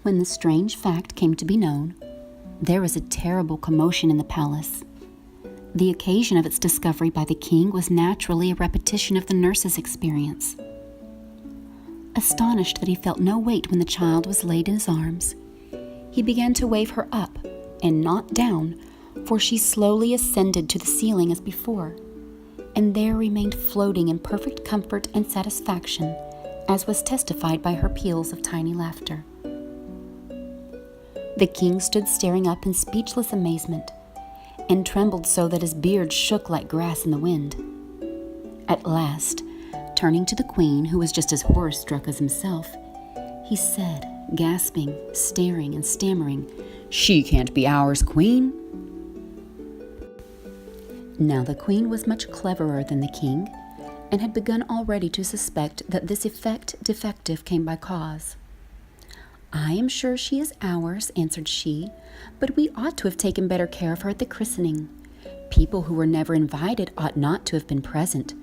When the strange fact came to be known, there was a terrible commotion in the palace. The occasion of its discovery by the king was naturally a repetition of the nurse's experience. Astonished that he felt no weight when the child was laid in his arms, he began to wave her up and not down, for she slowly ascended to the ceiling as before, and there remained floating in perfect comfort and satisfaction, as was testified by her peals of tiny laughter. The king stood staring up in speechless amazement, and trembled so that his beard shook like grass in the wind. At last, turning to the queen, who was just as horror-struck as himself, he said, gasping, staring, and stammering, "She can't be ours, queen." Now the queen was much cleverer than the king, and had begun already to suspect that this effect defective came by cause. "I am sure she is ours," answered she, "but we ought to have taken better care of her at the christening. People who were never invited ought not to have been present."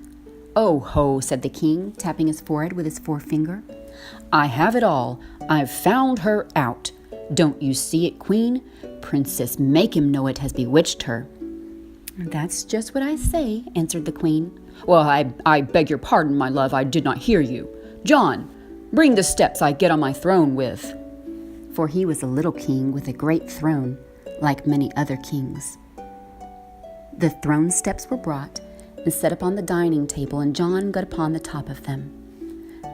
"Oh ho," said the king, tapping his forehead with his forefinger. "I have it all. I've found her out. Don't you see it, queen? Princess Make-Him-Know-It has bewitched her." "That's just what I say," answered the queen. "Well, I beg your pardon, my love, I did not hear you. John, bring the steps I get on my throne with." For he was a little king with a great throne, like many other kings. The throne steps were brought and set upon the dining table, and John got upon the top of them.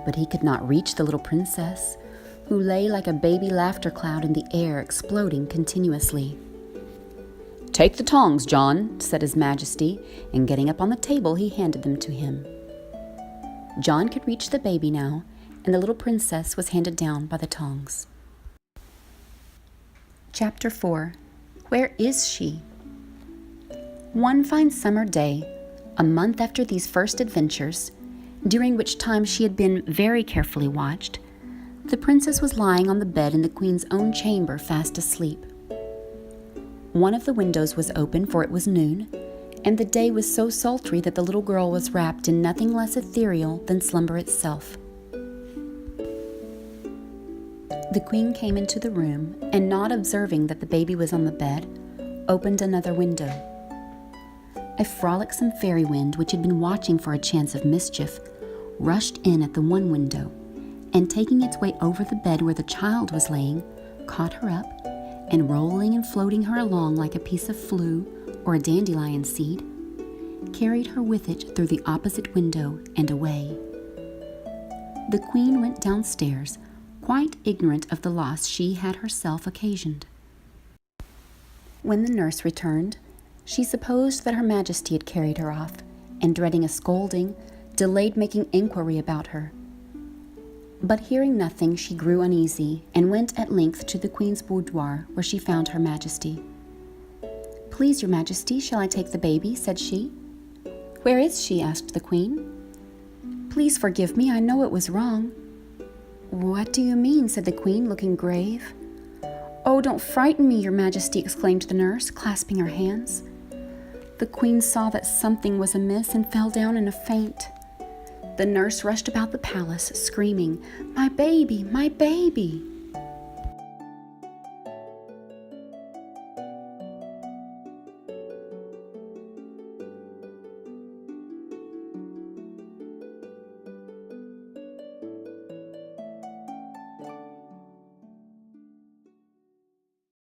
But he could not reach the little princess, who lay like a baby laughter cloud in the air, exploding continuously. "Take the tongs, John," said His Majesty, and getting up on the table, he handed them to him. John could reach the baby now, and the little princess was handed down by the tongs. Chapter 4. Where is she? One fine summer day, a month after these first adventures, during which time she had been very carefully watched, the princess was lying on the bed in the queen's own chamber, fast asleep. One of the windows was open, for it was noon, and the day was so sultry that the little girl was wrapped in nothing less ethereal than slumber itself. The queen came into the room, and not observing that the baby was on the bed, opened another window. A frolicsome fairy wind, which had been watching for a chance of mischief, rushed in at the one window, and taking its way over the bed where the child was laying, caught her up, and rolling and floating her along like a piece of flue or a dandelion seed, carried her with it through the opposite window and away. The queen went downstairs, quite ignorant of the loss she had herself occasioned. When the nurse returned, she supposed that Her Majesty had carried her off, and dreading a scolding, delayed making inquiry about her. But hearing nothing, she grew uneasy, and went at length to the queen's boudoir, where she found Her Majesty. "Please, Your Majesty, shall I take the baby?" said she. "Where is she?" asked the queen. "Please forgive me, I know it was wrong." "What do you mean?" said the queen, looking grave. "Oh, don't frighten me, Your Majesty," exclaimed the nurse, clasping her hands. The queen saw that something was amiss and fell down in a faint. The nurse rushed about the palace, screaming, "My baby, my baby!"